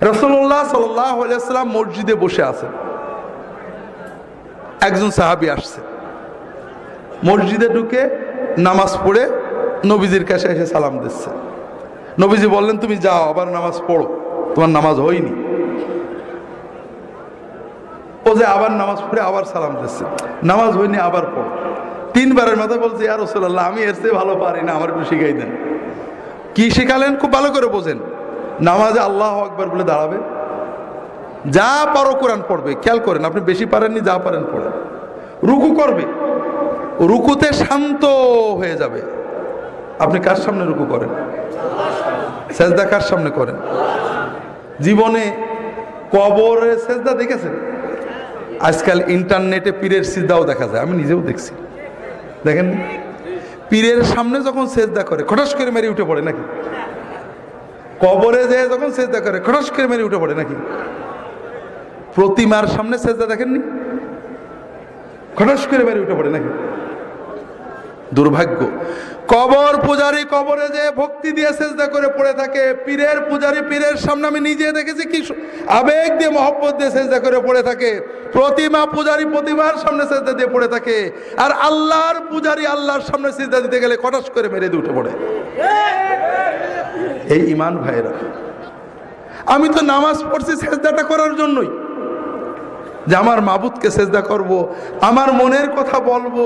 রাসূলুল্লাহ সাল্লাল্লাহু আলাইহি ওয়াসাল্লাম মসজিদে বসে আছেন, একজন সাহাবী আসছে, মসজিদে ঢুকে নামাজ পড়ে নবীজির কাছে এসে সালাম দিচ্ছে। নবীজি বললেন, তুমি যাও আবার নামাজ পড়ো, তোমার নামাজ হয়নি। ও যে আবার নামাজ পড়ে আবার সালাম দিচ্ছে, নামাজ হয়নি আবার পড়ো। তিনবারের মাথায় বলছে, ইয়া রাসূলুল্লাহ, আমি এর চেয়ে ভালো পারি না, আমার একটু শিখাই দেন। কি শিখালেন খুব ভালো করে বোঝেন। নামাজে আল্লাহু আকবার বলে দাঁড়াবে, যা পারো কোরআন পড়বে, খেয়াল করেন, আপনি বেশি পারেননি, যা পারেন পড়েন। রুকু করবে, রুকুতে শান্ত হয়ে যাবে। আপনি কার সামনে রুকু করেন? সেজদা কার সামনে করেন? জীবনে কবরে সেজদা দেখেছেন? আজকাল ইন্টারনেটে পীরের সিজদাও দেখা যায়, আমি নিজেও দেখছি। দেখেন, পীরের সামনে যখন সেজদা করে খটাস করে মেরে উঠে পড়ে নাকি? কবরে যে যখন সেজদা করে খটাস করে মেরে উঠে পড়ে নাকি? প্রতিমার সামনে সেজদা দেখেননি? খটাস করে মেরে উঠে পড়ে নাকি? দুর্ভাগ্য। কবর পূজারী কবরে যে ভক্তি দিয়ে সেজদা করে পড়ে থাকে, পীরের পূজারী পীরের সামনে আমি নিজে দেখেছি কি আবেগ দিয়ে মহব্বত দিয়ে সেজদা করে পড়ে থাকে। প্রতিমা পূজারী প্রতিমার সামনে সেজদা দিয়ে পড়ে থাকে, আর আল্লাহর পূজারী আল্লাহর সামনে সেজদা দিতে গেলে খটাস করে মেরে দিয়ে উঠে পড়ে। এই ঈমান ভাইরা, আমি তো নামাজ পড়ছি সেজদাটা করার জন্যই, যে আমার মাবুদকে সেজদা করব, আমার মনের কথা বলবো,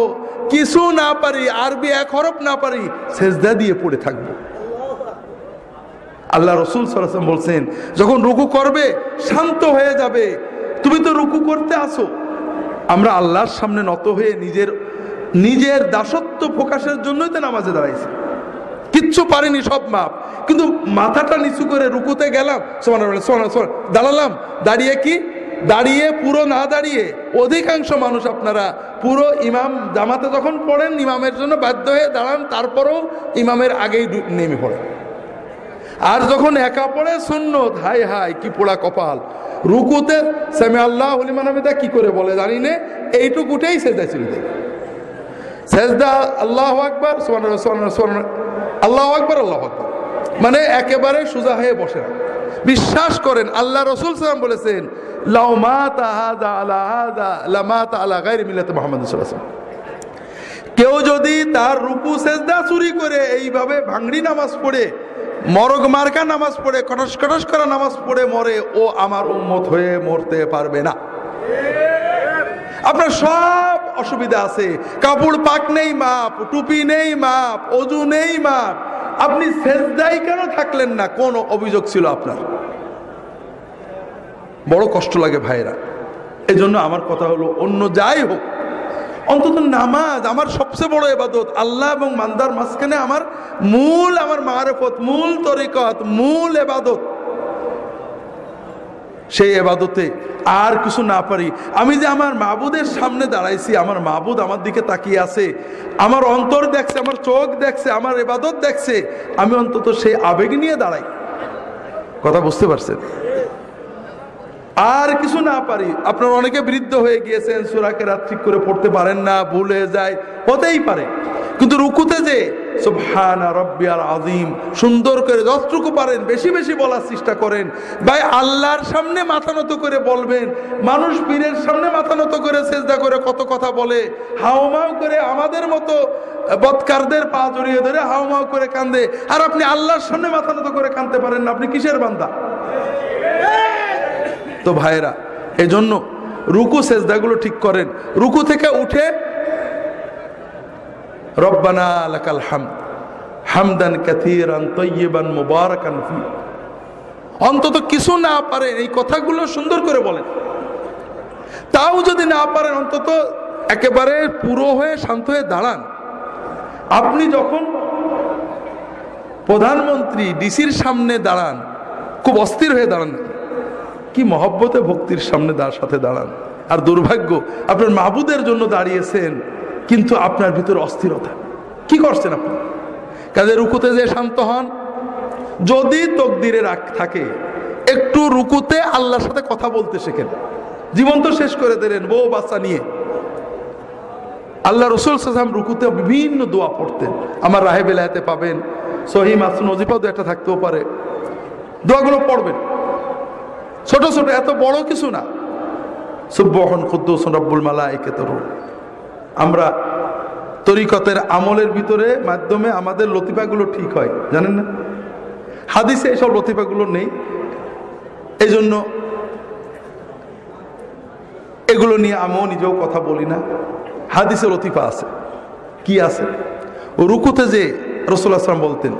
কিছু না পারি, আরবি এক হরফ না পারি, সেজদা দিয়ে পড়ে থাকবো। আল্লাহ রাসূল সাল্লাল্লাহু আলাইহি ওয়াসাল্লাম বলছেন, যখন রুকু করবে শান্ত হয়ে যাবে। তুমি তো রুকু করতে আসো, আমরা আল্লাহর সামনে নত হয়ে নিজের দাসত্ব প্রকাশের জন্যই তো নামাজে দাঁড়াইছি। কিচ্ছু পারিনি, সব মাপ, কিন্তু মাথাটা নিচু করে রুকুতে গেলাম, দাঁড়ালাম, দাঁড়িয়ে কি দাঁড়িয়ে পুরো না দাঁড়িয়ে, অধিকাংশ মানুষ আপনারা পুরো ইমাম জামাতে যখন পড়েন ইমামের জন্য বাধ্য হয়ে দাঁড়ান, তারপরেও ইমামের আগেই নেমে পড়েন। আর যখন একা পড়ে সুন্নত, হাই হাই কি পোড়া কপাল, রুকুতে সামি আল্লাহু লিমান হামিদা কি করে বলে জানি না, এইটুকুটাই সেজদা ছিল। সেজদা আল্লাহু আকবার সুবহানাল্লাহ সুবহানাল্লাহ আল্লাহু আকবার আল্লাহু আকবার, মানে একেবারে সোজা হয়ে বসে। বিশ্বাস করেন, আল্লাহ রাসূল সাল্লাল্লাহু আলাইহি ওয়াসাল্লাম বলেছেন, লাউ মাতা হাযা আলা হাযা লামাতা আলা গায়রি মিল্লাতি মুহাম্মদ সাল্লাল্লাহু আলাইহি ওয়াসাল্লাম। কেউ যদি তার রুকু সেজদা চুরি করে এইভাবে ভাঙড়ি নামাজ পড়ে, মরগ মার্কা নামাজ পড়ে, কটস কটস করা নামাজ পড়ে মরে, ও আমার উম্মত হয়ে মরতে পারবে না। আপনার সব অসুবিধা আছে, কাপড় পাক নেই মাপ, টুপি নেই মাপ, ওযু নেই মাপ, আপনি সেজদায় কেন থাকলেন না? কোন অভিযোগ ছিল আপনার? বড় কষ্ট লাগে ভাইরা। এই জন্য আমার কথা হলো, অন্য যাই হোক, অন্তত নামাজ আমার সবচেয়ে বড় ইবাদত। আল্লাহ এবং বান্দার মাঝখানে আমার মারিফত, মূল তরিকত, মূল ইবাদত। সেই ইবাদতে আর কিছু না পারি, আমি যে আমার মাবুদের সামনে দাঁড়াইছি, আমার মাবুদ আমার দিকে তাকিয়ে আছে, আমার অন্তর দেখছে, আমার চোখ দেখছে, আমার ইবাদত দেখছে, আমি অন্তত সেই আবেগ নিয়ে দাঁড়াই। কথা বুঝতে পারছেন? আর কিছু না পারি। আপনারা অনেকে বৃদ্ধ হয়ে গিয়েছেন, সূরা কেরাত ঠিক করে পড়তে পারেন না, ভুল হয়ে যায়, হতেই পারে, কিন্তু রুকুতে যে সুবহানা রাব্বিয়াল আযীম সুন্দর করে যতটুকু পারেন বেশি বেশি বলার চেষ্টা করেন। ভাই, আল্লাহর সামনে মাথা নত করে বলবেন। মানুষ পীরের সামনে মাথা নত করে সেজদা করে কত কথা বলে, হাউমাউ করে আমাদের মতো বদকারদের পা জড়িয়ে ধরে হাউমাউ করে কান্দে, আর আপনি আল্লাহর সামনে মাথা নত করে কাঁদতে পারেন না, আপনি কিসের বান্দা? তো ভাইরা, এজন্য রুকু সেজদাগুলো ঠিক করেন। রুকু থেকে উঠে রব্বানা লাকাল হামদ হামদান কাসীরান তাইয়িবান মুবারাকান ফি, অন্তত কিছু না পারেন এই কথাগুলো সুন্দর করে বলেন। তাও যদি না পারেন, অন্তত একেবারে পুরো হয়ে শান্ত হয়ে দাঁড়ান। আপনি যখন প্রধানমন্ত্রী ডিসির সামনে দাঁড়ান, খুব অস্থির হয়ে দাঁড়ান, কি মহব্বতে ভক্তির সামনে সাথে দাঁড়ান। আর দুর্ভাগ্য, আপনার মাবুদের জন্য দাঁড়িয়েছেন, কিন্তু আপনার ভিতরে অস্থিরতা। কি করছেন আপনি? কাজে রুকুতে যে শান্ত হন। যদি তকদিরে রাগ থাকে, একটু রুকুতে আল্লাহর সাথে কথা বলতে শেখেন। জীবন তো শেষ করে দিলেন বউ বাচ্চা নিয়ে। আল্লাহ রাসূল সাল্লাল্লাহু আলাইহি ওয়াসাল্লাম রুকুতে বিভিন্ন দোয়া পড়তেন, আমার রাহে বেলায়েতে পাবেন, সহিহ মাসনুন ওজিফাও একটা থাকতেও পারে, দোয়াগুলো পড়বেন। ছোট ছোট, এত বড় কিছু না। সুবহান কুদ্দুসুন রব্বুল মালাইকাতুর রূহ। আমরা তরিকতের আমলের ভিতরে মাধ্যমে আমাদের লতিফাগুলো ঠিক হয়, জানেন না? হাদিসে এইসব লতিফাগুলো নেই, এই জন্য এগুলো নিয়ে আমিও নিজেও কথা বলি না। হাদিসে লতিফা আছে। কি আছে? রুকুতে যে রাসূলুল্লাহ সাল্লাল্লাহু আলাইহি ওয়াসাল্লাম বলতেন,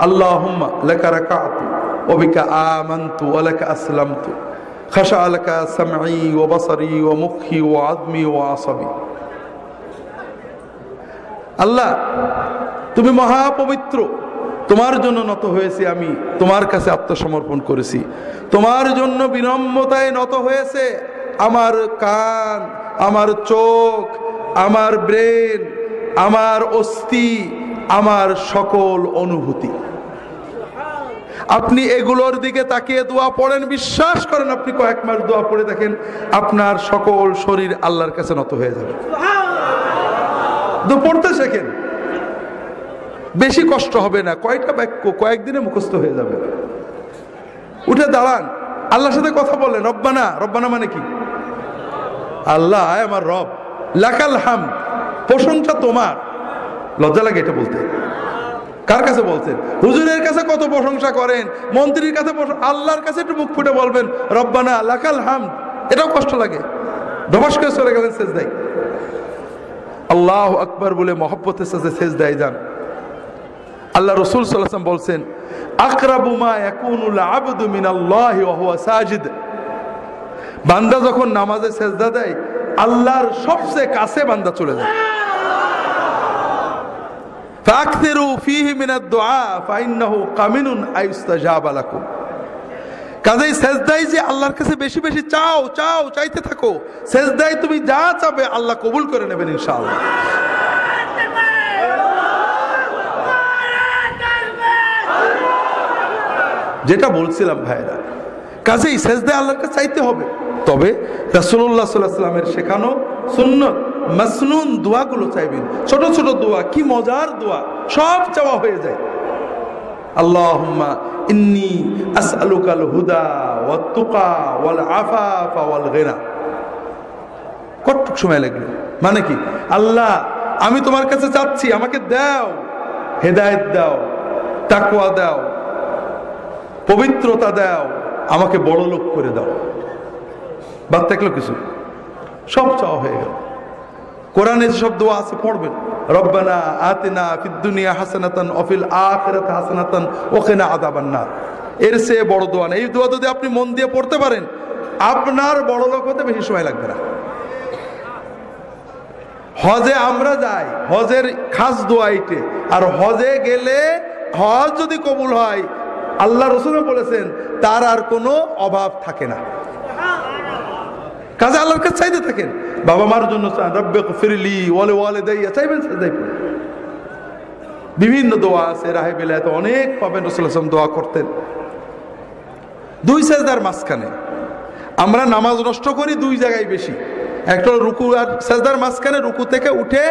আল্লাহুম্মা লাকা রাকাতু ওয়া বিকা আমানতু ওয়া লাকা আসলামতু খাশা লাকা সামঈ ওয়া বাসারি ওয়া মুখি ওয়া আযমি ওয়া আসাবি। আল্লাহ, তুমি মহাপবিত্র, তোমার জন্য নত হয়েছি, আমি তোমার কাছে আত্মসমর্পণ করেছি, তোমার জন্য বিনম্রতায় নত হয়েছে আমার কান, আমার চোখ, আমার ব্রেন, আমার অস্থি, আমার সকল অনুভূতি। আপনি এগুলোর দিকে তাকিয়ে দোয়া পড়েন, বিশ্বাস করেন আপনি কয়েক মাস দোয়া পড়ে দেখেন আপনার সকল শরীর আল্লাহর কাছে নত হয়ে যাবে। পড়তে শেখেন, বেশি কষ্ট হবে না, কয়েকটা বাক্য কয়েকদিনে মুখস্থ হয়ে যাবে। উঠে দাঁড়ান, আল্লাহর সাথে কথা বলেন, রব্বানা। রব্বানা মানে কি? আল্লাহ আমার রব, লাকাল হামদ, প্রশংসা তোমার। লজ্জা লাগে এটা বলতে। কার কাছে বলছেন? হুজুরের কাছে কত প্রশংসা করেন, মন্ত্রীর কাছে, আল্লাহর কাছে একটু মুখ ফুটে বলবেন রব্বানা লাকাল হামদ, এটাও কষ্ট লাগে। ধবাস করে চলে গেলেন সেজদায়, আল্লাহু আকবার বলে মহব্বতের সাথে সেজদায় যান। আল্লাহ রাসূল সাল্লাল্লাহু আলাইহি ওয়াসাল্লাম বলছেন, আকরাবু মা ইয়াকুনুল আবদু মিনাল্লাহি ওয়া হুয়া সাজিদ। বান্দা যখন নামাজে সেজদা দেয়, আল্লাহর সবচেয়ে কাছে বান্দা চলে যায়। ফাকসিরু ফীহি মিনাদ দুআ ফাইন্নাহু কামিনুন আইস্তাজাবা লাকুম। কাজেই সেজদায় যে আল্লাহর কাছে বেশি বেশি চাও, চাও, চাইতে থাকো। সেজদায় তুমি যা চাবে আল্লাহ কবুল করে নেবেন ইনশাআল্লাহ। যেটা বলছিলাম ভাইরা, কাজেই সেজদায় আল্লাহর কাছে চাইতে হবে। তবে রাসূলুল্লাহ সাল্লাল্লাহু আলাইহি ওয়াসাল্লামের শেখানো সুন্নত মাসনুন দোয়াগুলো চাইবেন। ছোট ছোট দোয়া, কি মজার দোয়া, সব চাওয়া হয়ে যায়। আল্লাহুম্মা ইন্নী আসআলুকাল হুদা ওয়াত তুকা ওয়াল আফাফা ওয়াল গিনা। কতটুক সময় লাগলো? মানে কি? আল্লাহ, আমি তোমার কাছে চাচ্ছি, আমাকে দাও, হেদায়েত দাও, তাকওয়া দাও, পবিত্রতা দাও, আমাকে বড় লোক করে দাও। বাদ থাকলো কিছু? সব চাওয়া হয়ে গেল। কোরআনে যেসব দোয়া আছে পড়বেন, রব্বানা আতিনা ফিদ দুনিয়া হাসানাতান ওয়া ফিল আখিরাতি হাসানাতান ওয়া কিনা আযাবান নার। এর চেয়ে বড় দোয়া নেই। এই দোয়া যদি আপনি মন দিয়ে পড়তে পারেন, আপনার বড় লোক হতে বেশি সময় লাগবে না। হজে আমরা যাই, হজের খাস দোয়া এইটে। আর হজে গেলে হজ যদি কবুল হয়, আল্লাহ রাসূল বলেছেন তার আর কোনো অভাব থাকে না। কাজে আল্লাহর কাছে চাইতে থাকেন। বাবা মার জন্য চান, রব্বিগফিরলি ওয়া লিওয়ালিদাইয়া, চাইবেন সেজদায় পড়ে। বিভিন্ন দোয়া আছে, রাহে বিলায়াত অনেক পাবেন। রাসূল সাল্লাল্লাহু আলাইহি ওয়াসাল্লাম দোয়া করতেন দুই সেজদার মাঝখানে। আমরা নামাজ নষ্ট করি দুই জায়গায় বেশি। একটা রুকু আর সেজদার মাঝখানে, রুকু থেকে উঠে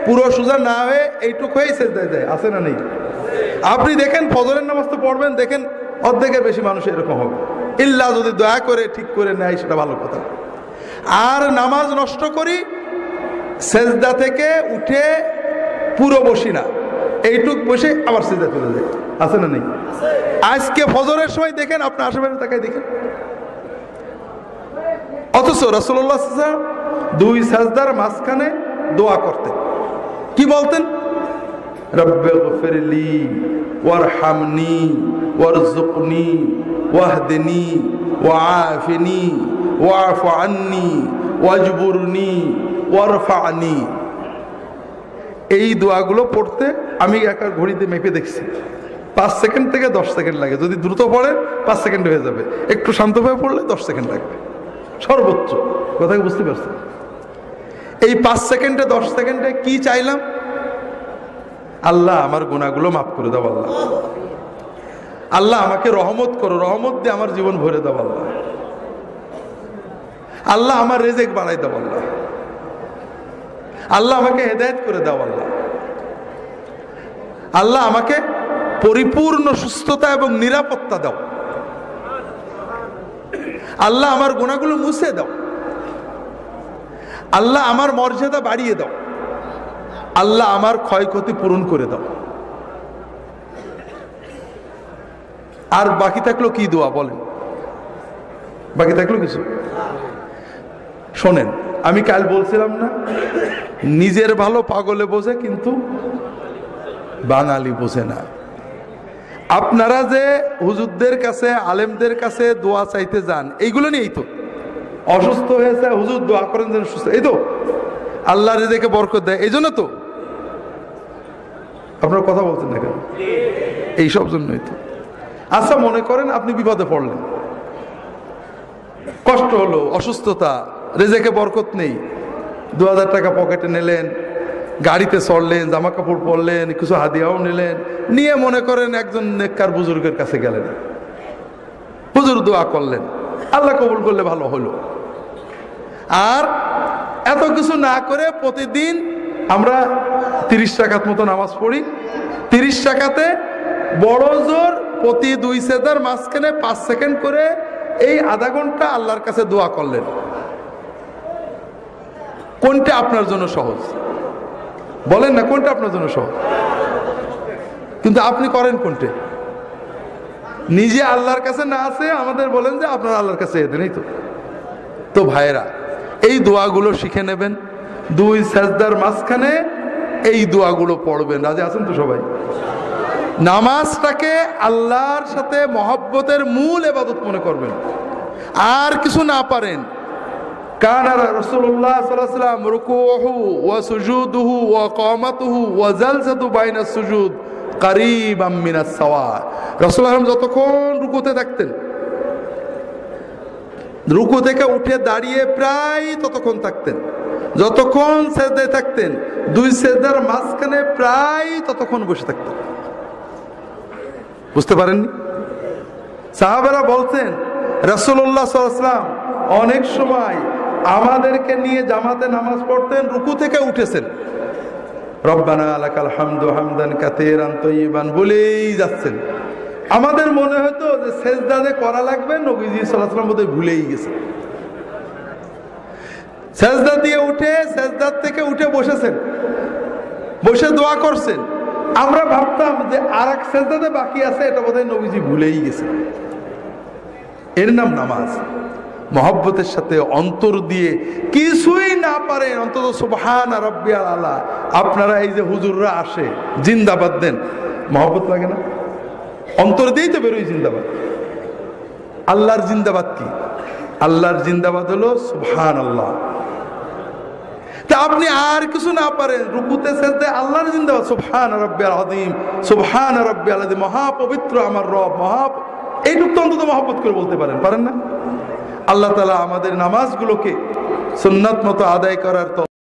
পুরো সোজা না হয়ে এইটুক হয়েই সেজদায় যায়, আছে না নেই? আপনি দেখেন ফজরের নামাজ তো পড়বেন, দেখেন অর্ধেকের বেশি মানুষ এরকম হবে। ইল্লা যদি দয়া করে ঠিক করে নেয় সেটা ভালো কথা। আর নামাজ নষ্ট করি, সেজদা থেকে উঠে পুরো বসি না, এইটুক বসে আবার সেজদা চলে যায়, আছে না নেই? আজকে ফজরের সময় দেখেন, আপনার আশেপাশে তাকায় দেখেন। অথচ রাসূলুল্লাহ সাল্লাল্লাহু আলাইহি ওয়াসাল্লাম দুই সাজদার মাঝখানে দোয়া করতেন। কি বলতেন? রব্বিগফিরলি ওয়ারহামনি ওয়ারযুকনি ওয়াহদিনি ওয়াআফিনি ওয়া'ফু আন্নি ওয়াজবুরনি ওয়ারফা'নি। এই দোয়াগুলো পড়তে আমি একা ঘড়িতে মেপে দেখছি 5 সেকেন্ড থেকে 10 সেকেন্ড লাগে। যদি দ্রুত পড়ে 5 সেকেন্ড হয়ে যাবে, একটু শান্তভাবে পড়লে 10 সেকেন্ড লাগবে সর্বোচ্চ। কথা বুঝতে পারছেন? এই 5 সেকেন্ডে 10 সেকেন্ডে কি চাইলাম? আল্লাহ আমার গুনাহগুলো মাফ করে দাও, আল্লাহ আল্লাহ আমাকে রহমত করো, রহমত দিয়ে আমার জীবন ভরে দাও, আল্লাহ আল্লাহ আমার রিজিক বাড়াই দাও, আল্লাহ আল্লাহ আমাকে হেদায়েত করে দাও, আল্লাহ আল্লাহ আমাকে পরিপূর্ণ সুস্থতা এবং নিরাপত্তা দাও। আল্লাহ আমার গুনাহগুলো মুছে দাও, আল্লাহ আমার মর্যাদা বাড়িয়ে দাও, আল্লাহ আমার ক্ষয়ক্ষতি পূরণ করে দাও। আর বাকি থাকলো কি দোয়া বলেন? বাকি থাকলো কিছু? শোনেন, আমি কাল বলছিলাম না, নিজের ভালো পাগলে বোঝে কিন্তু বাঙালি বোঝে না। আপনারা যে হুজুরদের কাছে, আলেমদের কাছে দোয়া চাইতে যান, এইগুলো নিয়েই তো। অসুস্থ হয়েছে, হুজুর দোয়া করেন যেন সুস্থ, এই তো আল্লাহ রিজিকে বরকত দেয়, এই জন্য তো। আপনারা কথা বলছেন না কেন? এইসব জন্যই তো। আচ্ছা, মনে করেন আপনি বিপদে পড়লেন, কষ্ট হলো, অসুস্থতা, রিজিকে বরকত নেই, 2000 টাকা পকেটে নিলেন, গাড়িতে চড়লেন, জামা কাপড় পরলেন, কিছু হাদিয়াও নিলেন, নিয়ে মনে করেন একজন নেককার বুজুর্গের কাছে গেলেন, হুজুর দোয়া করলেন, আল্লাহ কবুল করলে ভালো হলো। আর এত কিছু না করে প্রতিদিন আমরা 30 রাকাত মতো নামাজ পড়ি, 30 রাকাতে বড় জোর প্রতি 2 সেজদার মাঝখানে 5 সেকেন্ড করে এই আধা ঘন্টা আল্লাহর কাছে দোয়া করলেন। কোনটা আপনার জন্য সহজ? বলেন না, কোনটা আপনার জন্য সহজ? কিন্তু আপনি করেন কোনটা? নিজে আল্লাহর কাছে না আছে আমাদের বলেন যে আপনারা আল্লাহর কাছে এদেন, এই তো। তো ভাইরা, এই দোয়াগুলো শিখে নেবেন, 2 সেজদার মাঝখানে এই দোয়াগুলো পড়বেন। রাজি আছেন তো সবাই? নামাজটাকে আল্লাহর সাথে মহব্বতের মূল ইবাদত মনে করবেন। আর কিছু না পারেন, কানা রাসূলুল্লাহ সাল্লাল্লাহু আলাইহি ওয়াসাল্লাম রুকুহু ওয়া সুজুদুহু ওয়া কামাতুহু ওয়া জালসাতু বাইনাস সুজুদ কারীবাম মিনাস সাওয়া। রাসূলুল্লাহ যতক্ষণ রুকুতে থাকতেন, রুকু থেকে উঠে দাঁড়িয়ে প্রায় ততক্ষণ থাকতেন, যতক্ষণ সেজদায় থাকতেন 2 সেজদার মাঝখানে প্রায় ততক্ষণ বসে থাকতেন। বুঝতে পারেননি? সাহাবারা বলতেন রাসূলুল্লাহ সাল্লাল্লাহু আলাইহি ওয়াসাল্লাম অনেক সময় আমাদেরকে নিয়ে জামাতে নামাজ পড়তেন, রুকু থেকে উঠেছেন, রব্বানা লাকাল হামদু হামদান কাসীরান তাইয়িবান বলেই যাচ্ছেন। আমাদের মনে হতো যে সেজদা যে করা লাগবে, নবীজি সাল্লাল্লাহু আলাইহি ওয়াসাল্লাম বোধহয় ভুলেই গেছেন। সেজদা দিয়ে উঠে, সেজদা থেকে উঠে বসেছেন, বসে দোয়া করছেন। আমরা ভাবতাম যে আর এক সেজদাতে বাকি আছে, এটা বোধহয় নবীজি ভুলেই গেছেন। এর নাম নামাজ। মহব্বতের সাথে অন্তর দিয়ে, কিছুই না পারেন অন্তত সুবহান রাব্বিয়াল আলা। আপনারা এই যে হুজুররা আসে জিন্দাবাদ দেন, মহব্বত লাগে না? অন্তর দিয়েই তো বেরোই জিন্দাবাদ। আল্লাহর জিন্দাবাদ কি? আল্লাহর জিন্দাবাদ হলো সুবহানাল্লাহ। তা আপনি আর কিছু না পারেন, রুকুতে সেজদায় আল্লাহর জিন্দাবাদ, সুবহান রাব্বিয়াল আযীম, সুবহান রাব্বিয়াল আযীম, মহাপবিত্র আমার রব, এইটুক তো অন্তত মহব্বত করে বলতে পারেন, পারেন না? আল্লাহ তাআলা আমাদের নামাজগুলোকে সুন্নাত মতো আদায় করার